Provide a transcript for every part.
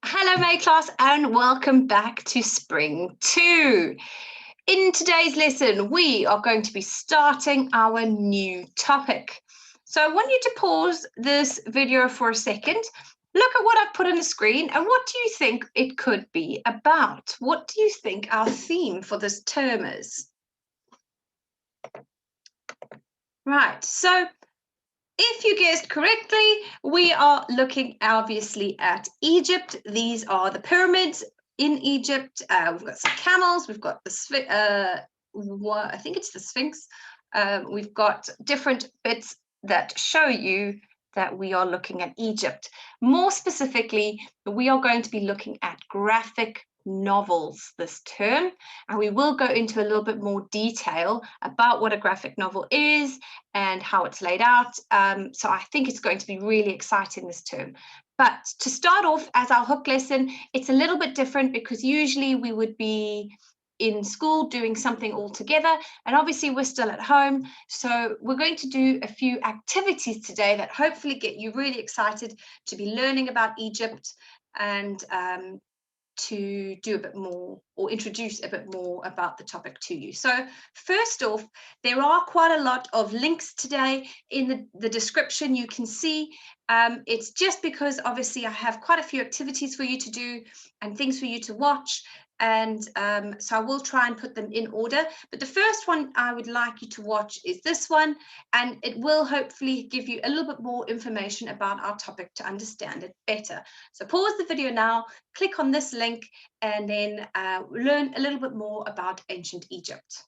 Hello, May class, and welcome back to Spring 2. In today's lesson, we are going to be starting our new topic. So I want you to pause this video for a second. Look at what I've put on the screen, and what do you think it could be about? What do you think our theme for this term is? Right, so if you guessed correctly, we are looking obviously at Egypt. These are the pyramids in Egypt. We've got some camels. We've got the I think it's the Sphinx. We've got different bits that show you that we are looking at Egypt. More specifically, we are going to be looking at graphic novels this term, and we will go into a little bit more detail about what a graphic novel is and how it's laid out. So I think it's going to be really exciting this term. But to start off as our hook lesson, it's a little bit different because usually we would be in school doing something all together, and obviously we're still at home, so we're going to do a few activities today that hopefully get you really excited to be learning about Egypt and to do a bit more or introduce a bit more about the topic to you. So first off, there are quite a lot of links today in the description. You can see it's just because obviously I have quite a few activities for you to do and things for you to watch. And so I will try and put them in order. But the first one I would like you to watch is this one, and it will hopefully give you a little bit more information about our topic to understand it better. So pause the video now, click on this link, and then learn a little bit more about ancient Egypt.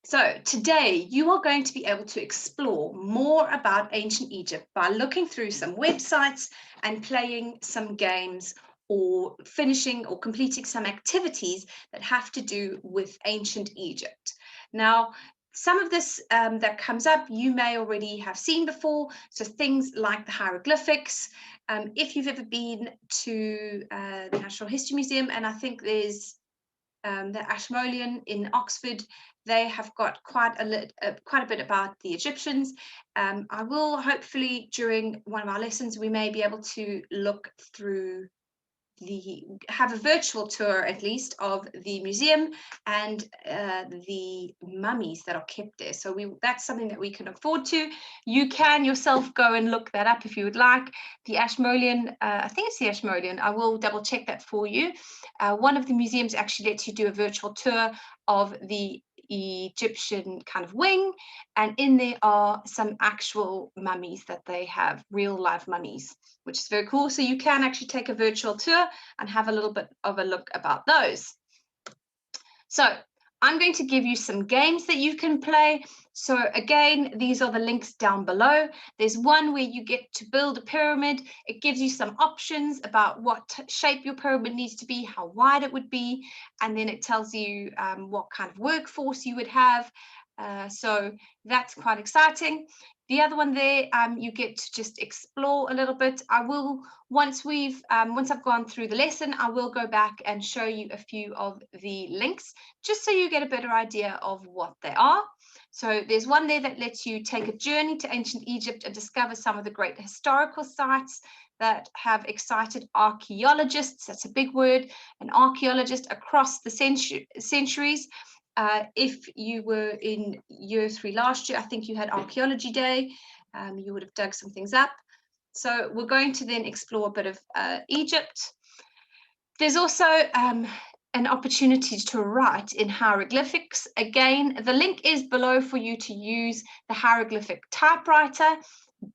So today you are going to be able to explore more about ancient Egypt by looking through some websites and playing some games or finishing or completing some activities that have to do with ancient Egypt. Now, some of this that comes up you may already have seen before, so things like the hieroglyphics. If you've ever been to the Natural History Museum, and I think there's the Ashmolean in Oxford, they have got quite a bit about the Egyptians. I will hopefully during one of our lessons we may be able to look through have a virtual tour at least of the museum and the mummies that are kept there. So that's something that we can look forward to. You can yourself go and look that up if you would like. The Ashmolean, I think it's the Ashmolean, I will double check that for you. One of the museums actually lets you do a virtual tour of the Egyptian kind of wing, and in there are some actual mummies that they have, real life mummies, which is very cool. So you can actually take a virtual tour and have a little bit of a look about those. So I'm going to give you some games that you can play. So again, these are the links down below. There's one where you get to build a pyramid. It gives you some options about what shape your pyramid needs to be, how wide it would be, and then it tells you what kind of workforce you would have. So that's quite exciting. The other one there, you get to just explore a little bit. I will, once I've gone through the lesson, I will go back and show you a few of the links, just so you get a better idea of what they are. So there's one there that lets you take a journey to ancient Egypt and discover some of the great historical sites that have excited archaeologists. That's a big word, an archaeologist across the centuries. If you were in year 3 last year, I think you had Archaeology Day, you would have dug some things up. So we're going to then explore a bit of Egypt. There's also an opportunity to write in hieroglyphics. Again, the link is below for you to use the hieroglyphic typewriter,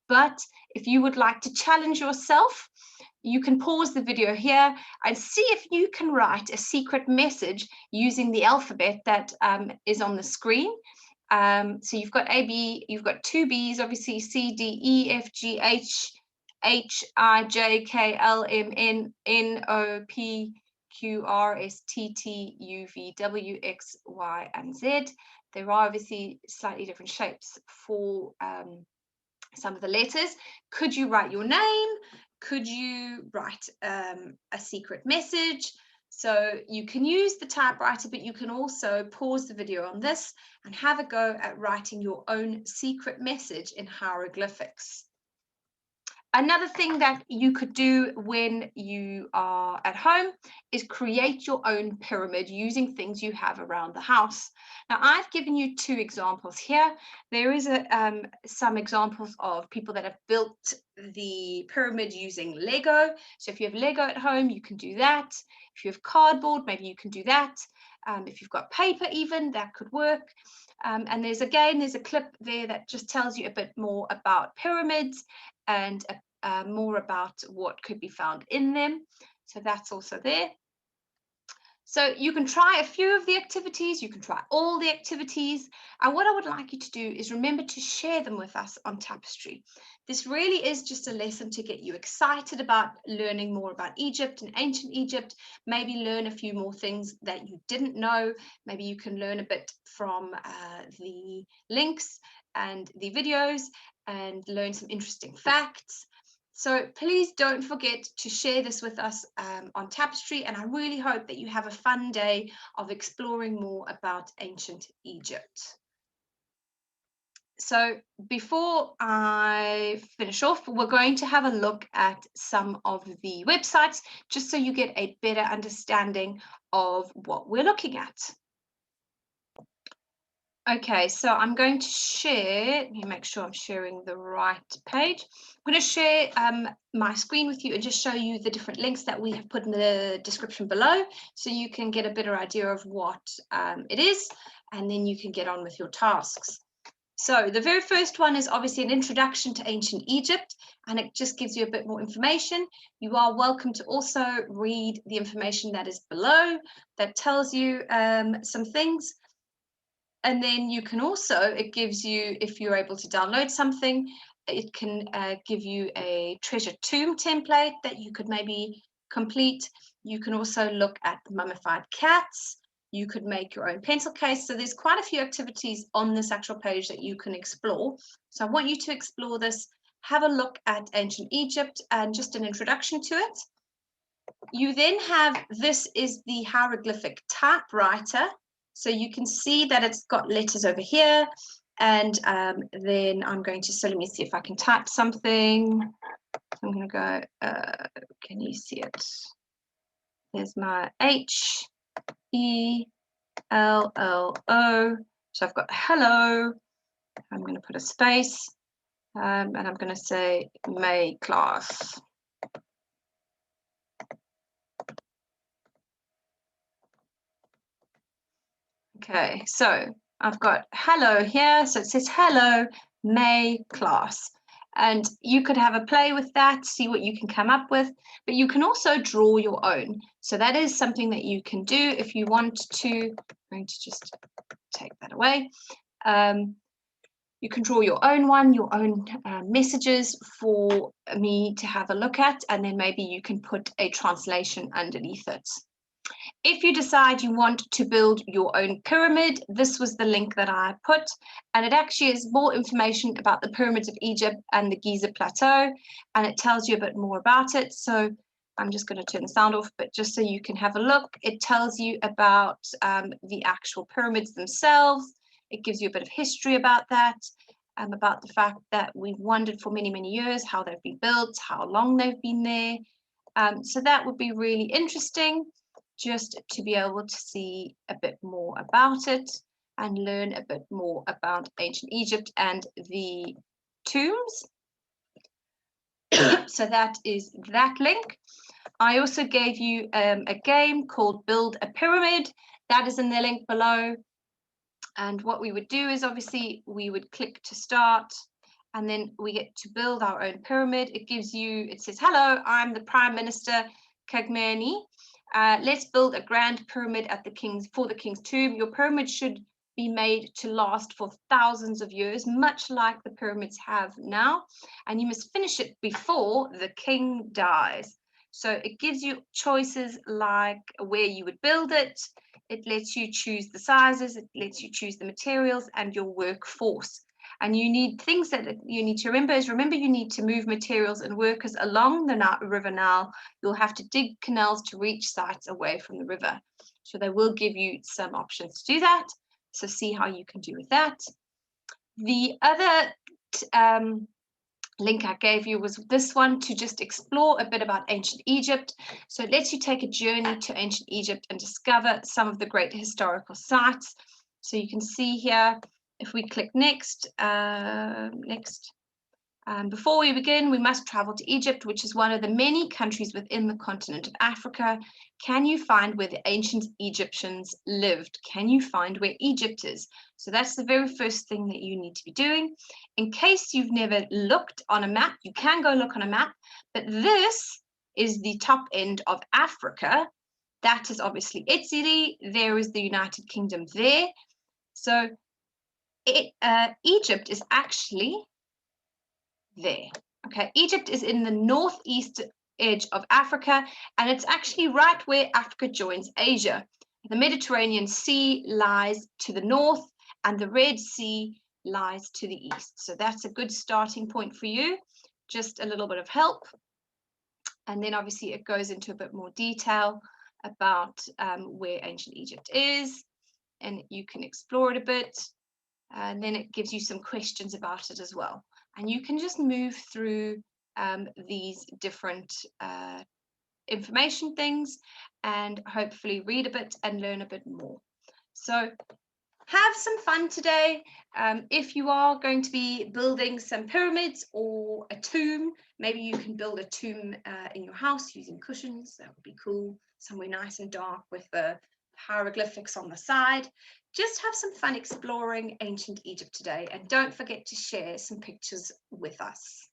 but if you would like to challenge yourself, you can pause the video here and see if you can write a secret message using the alphabet that is on the screen. So you've got A, B, you've got 2 B's, obviously C, D, E, F, G, H, I, J, K, L, M, N, N, O, P, Q, R, S, T, T, U, V, W, X, Y, and Z. There are obviously slightly different shapes for some of the letters. Could you write your name? Could you write a secret message? So you can use the typewriter, but you can also pause the video on this and have a go at writing your own secret message in hieroglyphics. Another thing that you could do when you are at home is create your own pyramid using things you have around the house. Now, I've given you 2 examples here. There is some examples of people that have built the pyramid using Lego. So if you have Lego at home, you can do that. If you have cardboard, maybe you can do that. If you've got paper even, that could work. And there's a clip there that just tells you a bit more about pyramids and more about what could be found in them. So that's also there. So you can try a few of the activities, you can try all the activities. And what I would like you to do is remember to share them with us on Tapestry. This really is just a lesson to get you excited about learning more about Egypt and ancient Egypt, maybe learn a few more things that you didn't know. Maybe you can learn a bit from the links and the videos and learn some interesting facts. So please don't forget to share this with us on Tapestry, and I really hope that you have a fun day of exploring more about ancient Egypt. So before I finish off, we're going to have a look at some of the websites, just so you get a better understanding of what we're looking at. Okay, so I'm going to share, let me make sure I'm sharing the right page. I'm going to share my screen with you and just show you the different links that we have put in the description below, so you can get a better idea of what it is, and then you can get on with your tasks. So the very first one is obviously an introduction to ancient Egypt, and it just gives you a bit more information. You are welcome to also read the information that is below that tells you some things. And then you can also, it gives you, if you're able to download something, it can give you a treasure tomb template that you could maybe complete. You can also look at the mummified cats. You could make your own pencil case. So there's quite a few activities on this actual page that you can explore. So I want you to explore this, have a look at ancient Egypt and just an introduction to it. You then have, this is the hieroglyphic typewriter. So you can see that it's got letters over here. And then I'm going to, so let me see if I can type something. I'm going to go, can you see it? There's my H-E-L-L-O. So I've got hello. I'm going to put a space. And I'm going to say May class. Okay, so I've got hello here. So it says hello, May class. And you could have a play with that, see what you can come up with, but you can also draw your own. So that is something that you can do if you want to. I'm going to just take that away. You can draw your own one, your own messages for me to have a look at, and then maybe you can put a translation underneath it. If you decide you want to build your own pyramid, this was the link that I put, and it actually is more information about the pyramids of Egypt and the Giza Plateau, and it tells you a bit more about it. So I'm just going to turn the sound off, but just so you can have a look, it tells you about the actual pyramids themselves. It gives you a bit of history about that, about the fact that we've wondered for many, many years how they've been built, how long they've been there. So that would be really interesting, just to be able to see a bit more about it and learn a bit more about ancient Egypt and the tombs. So that is that link. I also gave you a game called Build a Pyramid. That is in the link below. And what we would do is obviously we would click to start, and then we get to build our own pyramid. It gives you, it says, hello, I'm the Prime Minister Kagmeni. Let's build a grand pyramid at for the king's tomb. Your pyramid should be made to last for thousands of years, much like the pyramids have now, and you must finish it before the king dies. So it gives you choices like where you would build it. It lets you choose the sizes, it lets you choose the materials and your workforce. And you need things that you need to remember you need to move materials and workers along the River Nile. You'll have to dig canals to reach sites away from the river. So they will give you some options to do that. So see how you can do with that. The other link I gave you was this one to just explore a bit about ancient Egypt. So it lets you take a journey to ancient Egypt and discover some of the great historical sites. So you can see here, if we click next, before we begin, we must travel to Egypt, which is one of the many countries within the continent of Africa. Can you find where the ancient Egyptians lived? Can you find where Egypt is? So that's the very first thing that you need to be doing. In case you've never looked on a map, you can go look on a map, but this is the top end of Africa. That is obviously Italy. There is the United Kingdom there. So Egypt is actually there. Okay, Egypt is in the northeast edge of Africa, and it's actually right where Africa joins Asia. The Mediterranean Sea lies to the north, and the Red Sea lies to the east. So that's a good starting point for you. Just a little bit of help. And then obviously it goes into a bit more detail about where ancient Egypt is, and you can explore it a bit. And then it gives you some questions about it as well. And you can just move through these different information things and hopefully read a bit and learn a bit more. So have some fun today. If you are going to be building some pyramids or a tomb, maybe you can build a tomb in your house using cushions. That would be cool. Somewhere nice and dark with the hieroglyphics on the side. Just have some fun exploring ancient Egypt today, and don't forget to share some pictures with us.